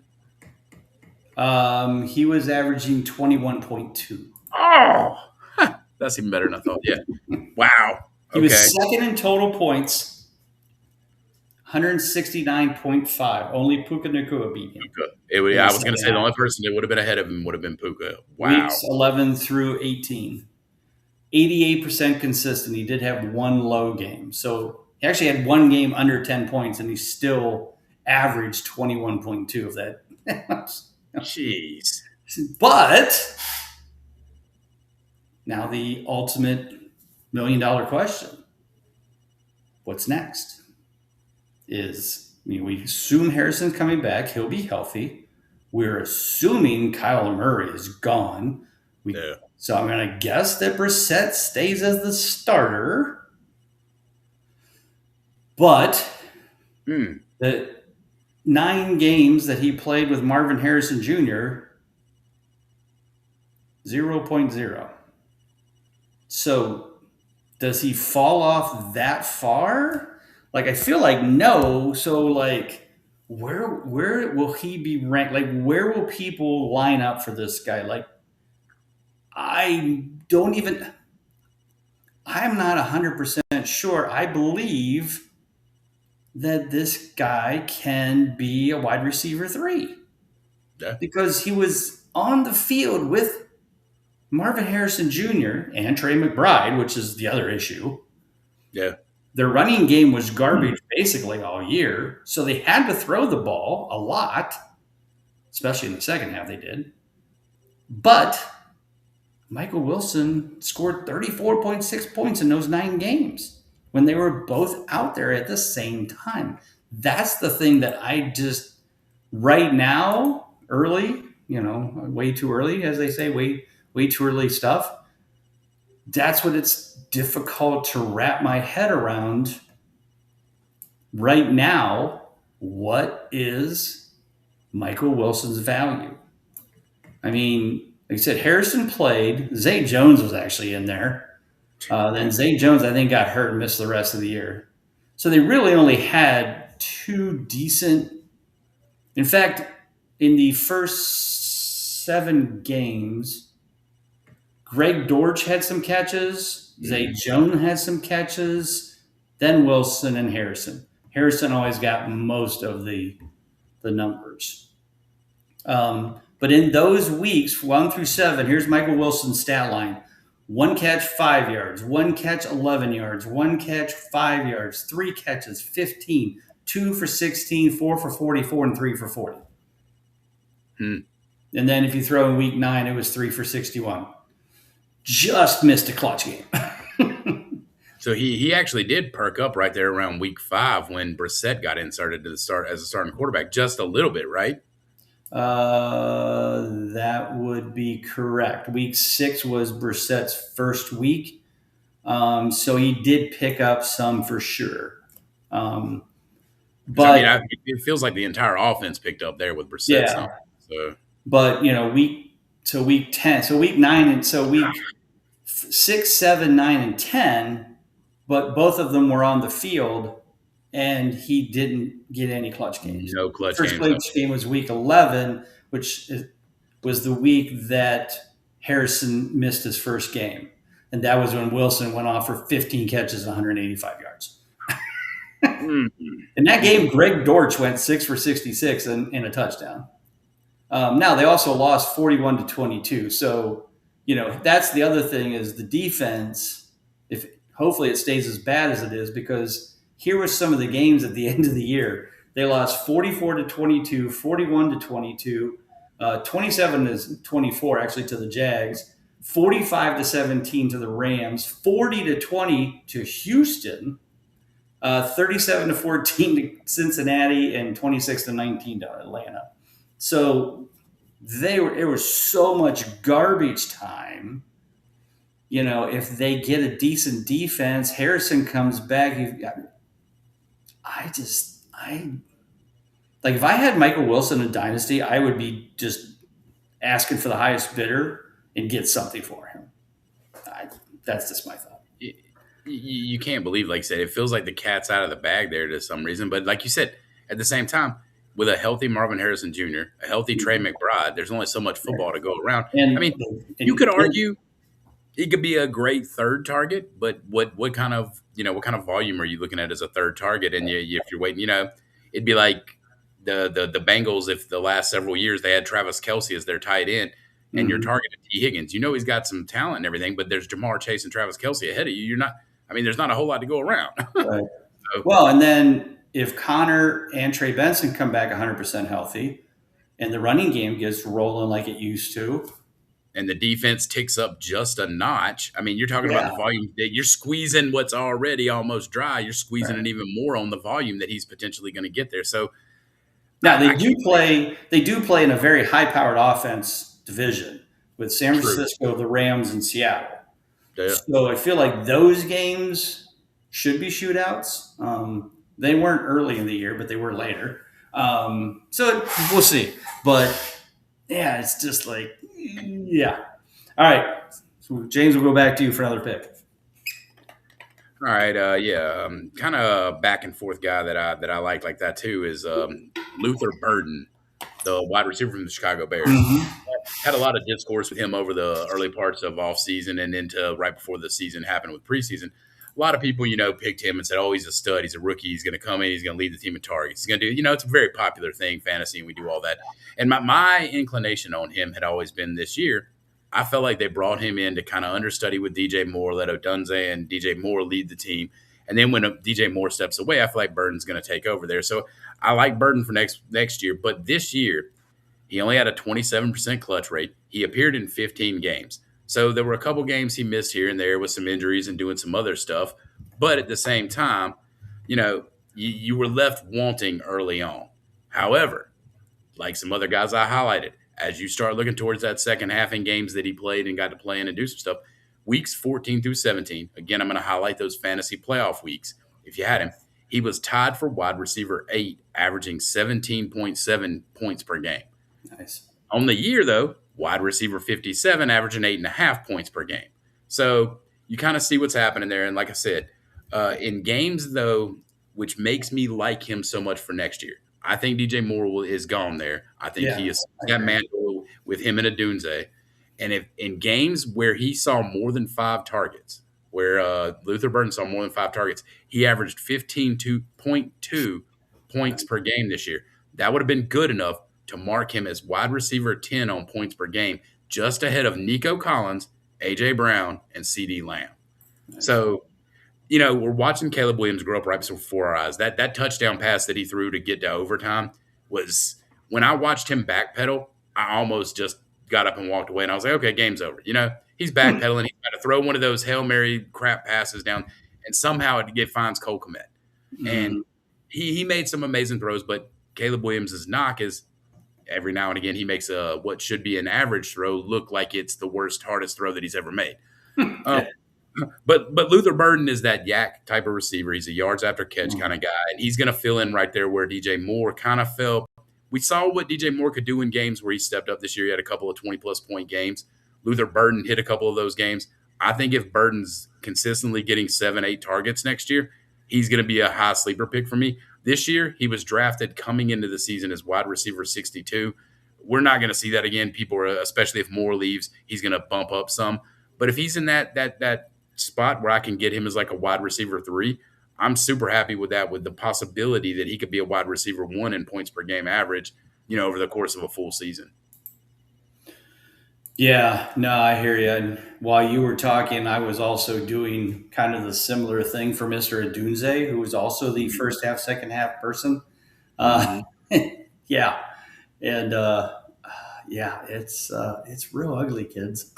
He was averaging 21.2. Oh, that's even better than I thought. Yeah. Wow. He was second in total points, 169.5. Only Puka Nacua beat him. I was going to say the only person that would have been ahead of him would have been Puka. Wow. Weeks 11 through 18. 88% consistent. He did have one low game. So he actually had one game under 10 points, and he still averaged 21.2 of that. Jeez. But now the ultimate $1 million question. What's next? We assume Harrison's coming back. He'll be healthy. We're assuming Kyler Murray is gone. So I'm going to guess that Brissett stays as the starter. But the 9 games that he played with Marvin Harrison Jr., 0.0. So does he fall off that far? Like, I feel like no. So, like, where will he be ranked? Like, where will people line up for this guy? Like, I'm not 100% sure. I believe that this guy can be a wide receiver 3. Yeah. Because he was on the field with Marvin Harrison Jr. and Trey McBride, which is the other issue. Yeah. Their running game was garbage basically all year, so they had to throw the ball a lot, especially in the second half they did. But Michael Wilson scored 34.6 points in those 9 games when they were both out there at the same time. That's the thing that I just, right now, early, way too early, as they say, way too early stuff. That's what it's difficult to wrap my head around right now. What is Michael Wilson's value? I mean, like I said, Harrison played. Zay Jones was actually in there. Then Zay Jones, I think, got hurt and missed the rest of the year. So they really only had 2 decent. In fact, in the first 7 games, Greg Dortch had some catches. Zay Jones had some catches. Then Wilson and Harrison. Harrison always got most of the numbers. But in those weeks, 1 through 7, here's Michael Wilson's stat line. 1 catch, 5 yards. 1 catch, 11 yards. 1 catch, 5 yards. 3 catches, 15. 2 for 16, 4 for 44, and 3 for 40. And then if you throw in week 9, it was 3 for 61. Just missed a clutch game. So he actually did perk up right there around week 5 when Brissett got inserted to the start as a starting quarterback, just a little bit, right? That would be correct. Week 6 was Brissett's first week, so he did pick up some for sure. But I mean, it feels like the entire offense picked up there with Brissett. Yeah. So. But week 10, so week 9, and so week 6, 7, 9, and 10, but both of them were on the field. And he didn't get any clutch games. No clutch games. First clutch game was week 11, which was the week that Harrison missed his first game. And that was when Wilson went off for 15 catches and 185 yards. In that game, Greg Dortch went 6 for 66 and a touchdown. Now, they also lost 41-22. So, that's the other thing is the defense, hopefully it stays as bad as it is, because here were some of the games at the end of the year. They lost 44 to 22, 41 to 22, 27 to 24 actually to the Jags, 45 to 17 to the Rams, 40 to 20 to Houston, 37 to 14 to Cincinnati, and 26 to 19 to Atlanta. So it was so much garbage time. If they get a decent defense, Harrison comes back. I like if I had Michael Wilson in Dynasty, I would be just asking for the highest bidder and get something for him. That's just my thought. You can't believe, like I said, it feels like the cat's out of the bag there to some reason. But like you said, at the same time, with a healthy Marvin Harrison Jr., a healthy Trey McBride, there's only so much football to go around. And I mean, you could argue he could be a great third target, but what kind of volume are you looking at as a third target? And if you're waiting, it'd be like the Bengals if the last several years they had Travis Kelce as their tight end, and you're targeting T. Higgins. He's got some talent and everything, but there's Jamar Chase and Travis Kelce ahead of you. You're not. I mean, there's not a whole lot to go around. Right. Well, and then if Connor and Trey Benson come back 100% healthy, and the running game gets rolling like it used to, and the defense ticks up just a notch. I mean, you're talking about the volume that you're squeezing what's already almost dry. You're squeezing it even more on the volume that he's potentially going to get there. So now they do play in a very high-powered offense division with San Francisco, the Rams, and Seattle. Yeah. So I feel like those games should be shootouts. They weren't early in the year, but they were later. So we'll see. But yeah, it's just like, yeah. All right. So James, we'll go back to you for another pick. All right. Kind of back and forth guy that I like that too is Luther Burden, the wide receiver from the Chicago Bears. Had a lot of discourse with him over the early parts of off season and into right before the season happened with preseason. A lot of people, picked him and said, "Oh, he's a stud. He's a rookie. He's going to come in. He's going to lead the team in targets. He's going to do." It's a very popular thing, fantasy, and we do all that. And my inclination on him had always been this year. I felt like they brought him in to kind of understudy with DJ Moore, let Odunze and DJ Moore lead the team. And then when DJ Moore steps away, I feel like Burden's going to take over there. So I like Burden for next year. But this year, he only had a 27% clutch rate. He appeared in 15 games. So there were a couple games he missed here and there with some injuries and doing some other stuff. But at the same time, you were left wanting early on. However, like some other guys I highlighted, as you start looking towards that second half in games that he played and got to play in and do some stuff, weeks 14 through 17, again, I'm going to highlight those fantasy playoff weeks. If you had him, he was tied for wide receiver 8, averaging 17.7 points per game. Nice. On the year, though, wide receiver 57, averaging 8.5 points per game. So you kind of see what's happening there. And like I said, in games, though, which makes me like him so much for next year, I think DJ Moore is gone there. I think he has got Mandel with him and Odunze. And if in games where he saw more than 5 targets, where Luther Burden saw more than 5 targets, he averaged 15.2 points per game this year. That would have been good enough to mark him as wide receiver 10 on points per game, just ahead of Nico Collins, A.J. Brown, and C.D. Lamb. Nice. So, we're watching Caleb Williams grow up right before our eyes. That touchdown pass that he threw to get to overtime was, when I watched him backpedal, I almost just got up and walked away, and I was like, okay, game's over. He's backpedaling. He's got to throw one of those Hail Mary crap passes down, and somehow it finds Cole Kmet. Mm-hmm. And he made some amazing throws, but Caleb Williams' knock is every now and again he makes what should be an average throw look like it's the worst, hardest throw that he's ever made. But Luther Burden is that yak type of receiver. He's a yards after catch kind of guy, and he's going to fill in right there where DJ Moore kind of fell. We saw what DJ Moore could do in games where he stepped up this year. He had a couple of 20-plus point games. Luther Burden hit a couple of those games. I think if Burden's consistently getting 7-8 targets next year, he's going to be a high sleeper pick for me. This year, he was drafted coming into the season as wide receiver 62. We're not going to see that again. People are, especially if Moore leaves, he's going to bump up some. But if he's in that spot where I can get him as like a wide receiver 3, I'm super happy with that, with the possibility that he could be a wide receiver 1 in points per game average, over the course of a full season. Yeah, no, I hear you. And while you were talking, I was also doing kind of the similar thing for Mr. Odunze, who was also the first half, second half person. Mhm. Yeah, and yeah, it's real ugly, kids.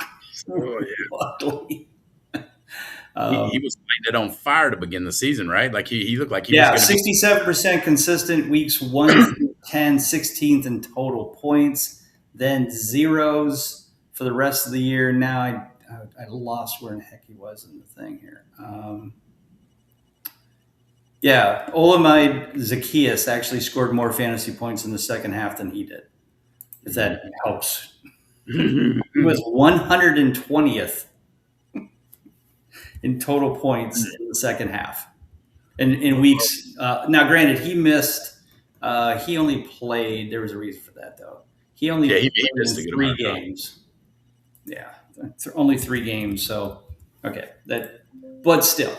Oh Real yeah. ugly. He Um, was lighting it on fire to begin the season, right? Like he looked like he was yeah, going to be. 67% consistent weeks 1 through 10, 16th in total points, then zeros for the rest of the year. Now I lost where in the heck he was in the thing here. Yeah, Olamide Zacchaeus actually scored more fantasy points in the second half than he did, if that helps. He was 120th in total points in the second half. And in weeks, now granted, he missed, he only played, there was a reason for that though. He only Yeah, played he in missed a good amount three of time. games. Yeah, only 3 games. So, okay, but still.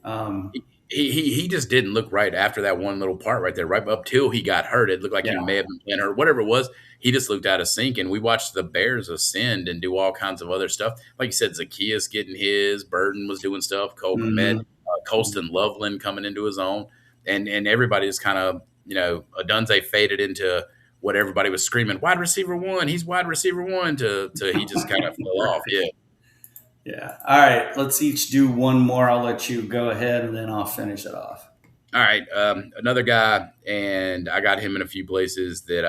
Um, He just didn't look right after that one little part right there, right up till he got hurt. It looked like yeah. he may have been playing hurt, whatever it was. He just looked out of sync, and we watched the Bears ascend and do all kinds of other stuff. Like you said, Zacchaeus getting his, Burden was doing stuff, Cole Kmet, Mhm. Colston Loveland coming into his own, and everybody just kind of Adunze faded into what everybody was screaming, wide receiver one, he's wide receiver one, to he just kind of fell off. Yeah. Yeah. All right. Let's each do one more. I'll let you go ahead and then I'll finish it off. All right, another guy, and I got him in a few places that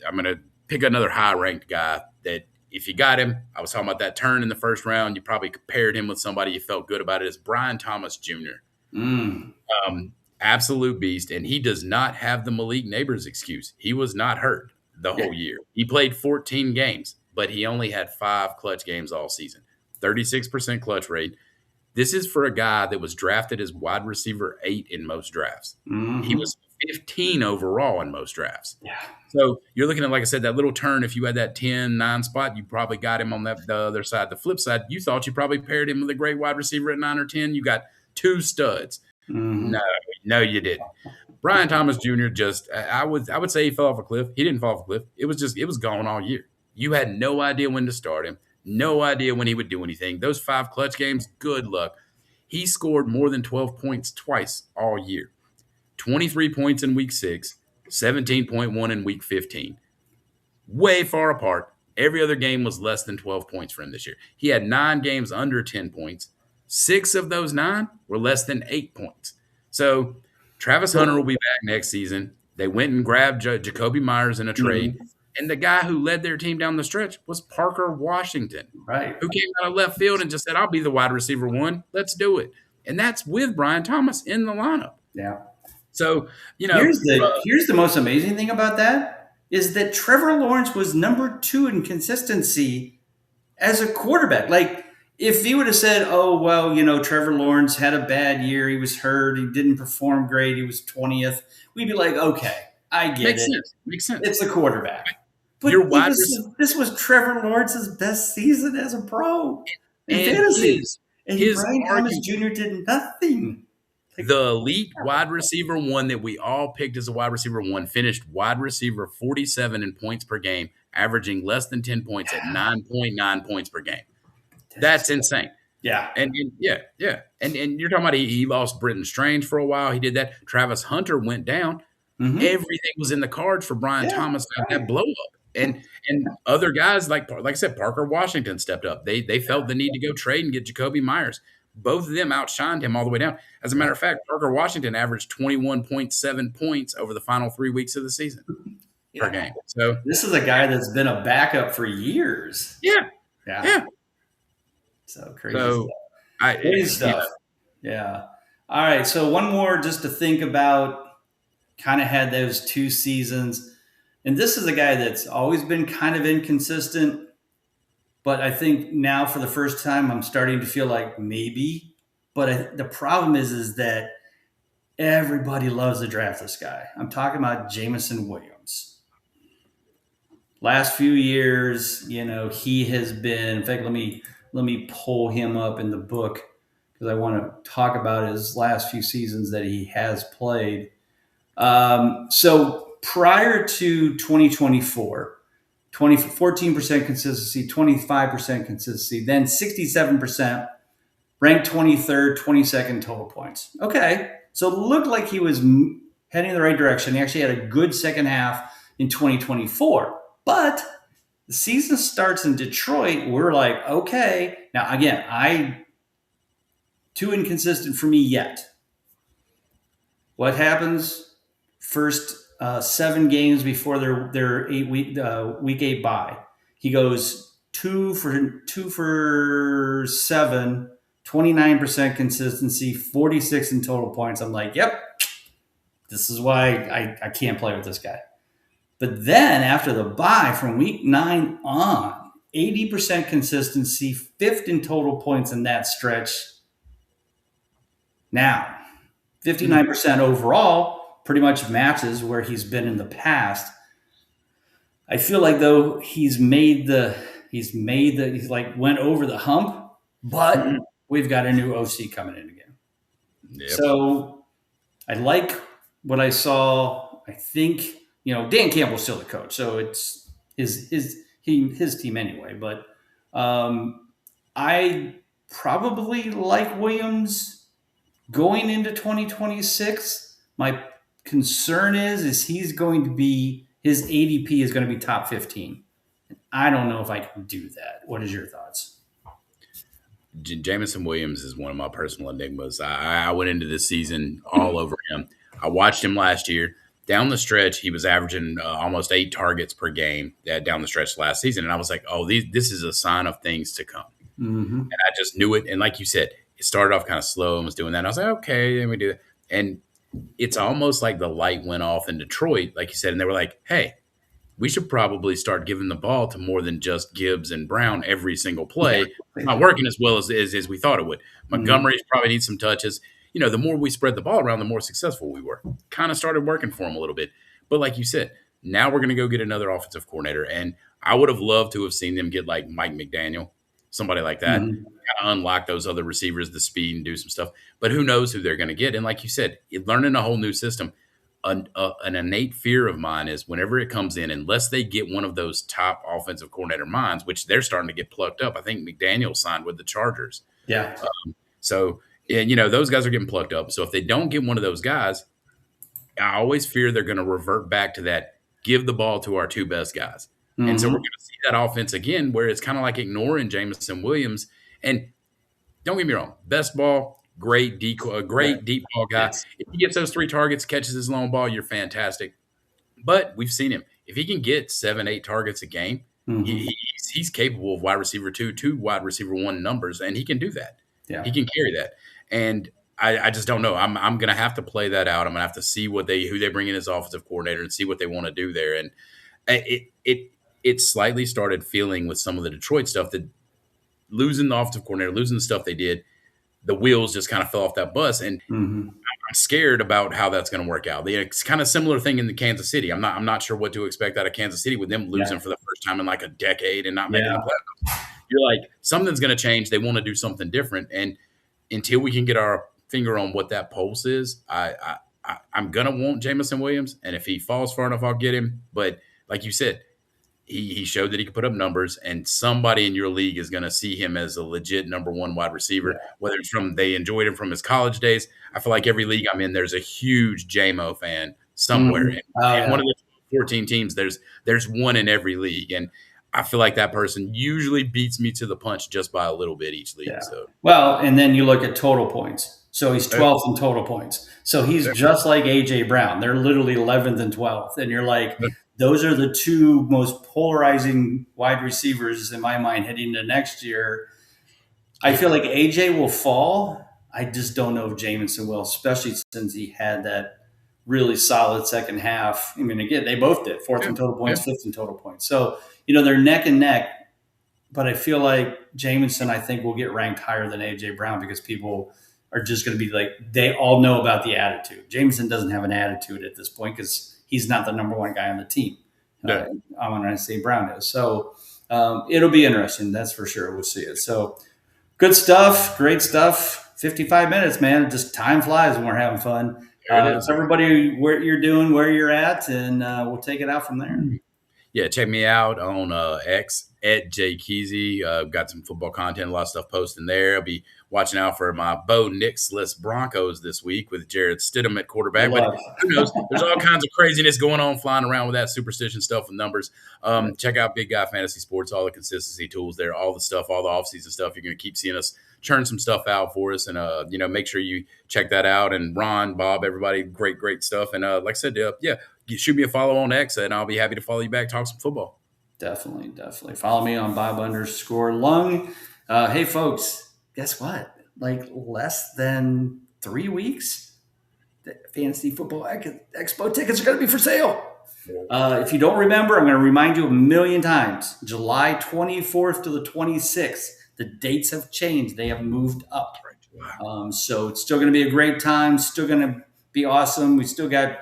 I'm gonna pick another high ranked guy that if you got him, I was talking about that turn in the first round, you probably compared him with somebody you felt good about it. It's Brian Thomas Jr. Mm. Absolute beast, and he does not have the Malik Neighbors excuse. He was not hurt the Yeah. whole year. He played 14 games, but he only had 5 clutch games all season. 36% clutch rate. This is for a guy that was drafted as wide receiver 8 in most drafts. He Hmm. was 15 overall in most drafts. Yeah. So you're looking at, like I said, that little turn. If you had that 10-9 spot, you probably got him on the other side. The flip side, you thought you probably paired him with a great wide receiver at 9 or 10. You got 2 studs. Hmm. No, you didn't. Brian Thomas Jr. just, I would say he fell off a cliff. He didn't fall off a cliff. It was gone all year. You had no idea when to start him. No idea when he would do anything. Those 5 clutch games, good luck. He scored more than 12 points twice all year. 23 points in week 6, 17.1 in week 15. Way far apart. Every other game was less than 12 points for him this year. He had 9 games under 10 points. 6 of those 9 were less than 8 points. So Travis Hunter will be back next season. They went and grabbed Jacoby Myers in a trade. Mhm. And the guy who led their team down the stretch was Parker Washington, Right. who came out of left field and just said, I'll be the wide receiver 1. Let's do it. And that's with Brian Thomas in the lineup. Yeah. So, Here's the most amazing thing about that is that Trevor Lawrence was number 2 in consistency as a quarterback. Like if he would have said, "Oh well, Trevor Lawrence had a bad year. He was hurt. He didn't perform great. He was 20th," we'd be like, "Okay, I get makes it. sense. Makes sense. It's a quarterback." But Your wide this was Trevor Lawrence's best season as a pro in and fantasy, and his Brian Thomas Jr. did nothing. the elite wide receiver 1 that we all picked as a wide receiver 1 finished wide receiver 47 in points per game, averaging less than 10 points at 9.9 points per game. That's insane. Yeah. And yeah. And you're talking about he lost Britton Strange for a while. He did that. Travis Hunter went down. Mhm. Everything was in the cards for Brian Thomas to have that blow up. And other guys like I said, Parker Washington stepped up. They felt the need to go trade and get Jacoby Myers. Both of them outshined him all the way down. As a matter of fact, Parker Washington averaged 21.7 points over the final 3 weeks of the season per game. So this is a guy that's been a backup for years. Yeah. So crazy So stuff. Crazy stuff. Yeah. All right. So one more just to think about. Kind of had those 2 seasons. And this is a guy that's always been kind of inconsistent. But I think now for the first time, I'm starting to feel like maybe. But the problem is that everybody loves to draft this guy. I'm talking about Jameson Williams. Last few years, he has been. In fact, let me pull him up in the book because I want to talk about his last few seasons that he has played. So prior to 2024, 14% consistency, 25% consistency, then 67%, ranked 23rd, 22nd total points. Okay. So it looked like he was heading in the right direction. He actually had a good second half in 2024. But the season starts in Detroit. We're like, okay. Now, again, too inconsistent for me yet. What happens first 7 games before their week 8 bye? He goes 2 for 7, 29% consistency, 46 in total points. I'm like, yep, this is why I can't play with this guy. But then after the bye from week 9 on, 80% consistency, 5th in total points in that stretch. Now, 59% overall pretty much matches where he's been in the past. I feel like though he's went over the hump, but we've got a new OC coming in again. Yep. So I like what I saw. I think, Dan Campbell's still the coach, so it's his team anyway. But I probably like Williams going into 2026. My concern is he's going to be, his ADP is going to be top 15. I don't know if I can do that. What is your thoughts? Jameson Williams is one of my personal enigmas. I went into this season all over him. I watched him last year. Down the stretch, he was averaging almost 8 targets per game down the stretch last season. And I was like, oh, this is a sign of things to come. Mm-hmm. And I just knew it. And like you said, it started off kind of slow and was doing that. And I was like, okay, let me do it. And it's almost like the light went off in Detroit, like you said. And they were like, hey, we should probably start giving the ball to more than just Gibbs and Brown every single play. It's not working as well as we thought it would. Montgomery's probably needs some touches. The more we spread the ball around, the more successful we were. Kind of started working for him a little bit. But like you said, now we're going to go get another offensive coordinator. And I would have loved to have seen them get like Mike McDaniel, somebody like that, kind of unlock those other receivers, the speed, and do some stuff. But who knows who they're going to get. And like you said, learning a whole new system, an innate fear of mine is whenever it comes in, unless they get one of those top offensive coordinator minds, which they're starting to get plucked up. I think McDaniel signed with the Chargers. Yeah. Those guys are getting plucked up. So if they don't get one of those guys, I always fear they're going to revert back to that, give the ball to our 2 best guys. Mm-hmm. And so we're going to see that offense again where it's kind of like ignoring Jameson Williams. And don't get me wrong, best ball, great deep ball guy. Yes. If he gets those 3 targets, catches his long ball, you're fantastic. But we've seen him. If he can get 7, 8 targets a game, he's capable of wide receiver 2, wide receiver 1 numbers, and he can do that. Yeah. He can carry that. And I just don't know. I'm going to have to play that out. I'm going to have to see who they bring in as offensive coordinator and see what they want to do there. And it slightly started feeling with some of the Detroit stuff that losing the offensive coordinator, losing the stuff they did, the wheels just kind of fell off that bus. And I'm scared about how that's going to work out. It's kind of similar thing in the Kansas City. I'm not sure what to expect out of Kansas City with them losing for the first time in like a decade and not making the playoffs. You're like, something's going to change. They want to do something different. And until we can get our finger on what that pulse is, I'm going to want Jameson Williams. And if he falls far enough, I'll get him. But like you said, he showed that he could put up numbers, and somebody in your league is going to see him as a legit number 1 wide receiver, whether it's they enjoyed him from his college days. I feel like every league I'm in, there's a huge JMO fan somewhere. And one of the 14 teams, there's one in every league. And I feel like that person usually beats me to the punch just by a little bit each league. Yeah. So. Well, and then you look at total points. So he's 12th in total points. So he's just like A.J. Brown. They're literally 11th and 12th. And you're like, those are the 2 most polarizing wide receivers in my mind heading into next year. I feel like A.J. will fall. I just don't know if Jameson will, especially since he had that really solid second half. I mean, again, they both did 4th in total points, 5th in total points. So, they're neck and neck, but I feel like Jameson, I think, will get ranked higher than A.J. Brown because people are just going to be like, they all know about the attitude. Jameson doesn't have an attitude at this point because he's not the number 1 guy on the team. I'm going to say Brown is. So it'll be interesting. That's for sure. We'll see it. So good stuff. Great stuff. 55 minutes, man. Just time flies when we're having fun. So everybody, where you're doing, where you're at, and we'll take it out from there. Yeah, check me out on X at JKeezy. Got some football content, a lot of stuff posting there. I'll be watching out for my Bo Nix-less Broncos this week with Jared Stidham at quarterback. But who knows? There's all kinds of craziness going on, flying around with that superstition stuff with numbers. Check out Big Guy Fantasy Sports, all the consistency tools there, all the stuff, all the offseason stuff. You're going to keep seeing us churn some stuff out for us, and make sure you check that out. And Ron, Bob, everybody, great stuff. And like I said, shoot me a follow on X, and I'll be happy to follow you back, talk some football. Definitely. Follow me on Bob_Lung. Hey, folks, guess what? Like less than 3 weeks, the Fantasy Football Expo tickets are going to be for sale. If you don't remember, I'm going to remind you a million times. July 24th to the 26th. The dates have changed. They have moved up. So it's still going to be a great time. Still going to be awesome. We still got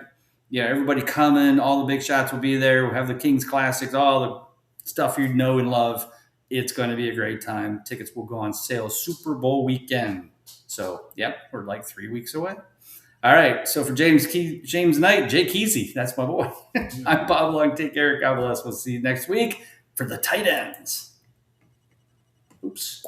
everybody coming. All the big shots will be there. We'll have the Kings Classics, all the stuff you know and love. It's going to be a great time. Tickets will go on sale Super Bowl weekend. So, we're like 3 weeks away. All right. So for James Knight, Jay Kesey, that's my boy. I'm Bob Long. Take care. God bless. We'll see you next week for the tight ends. Oops.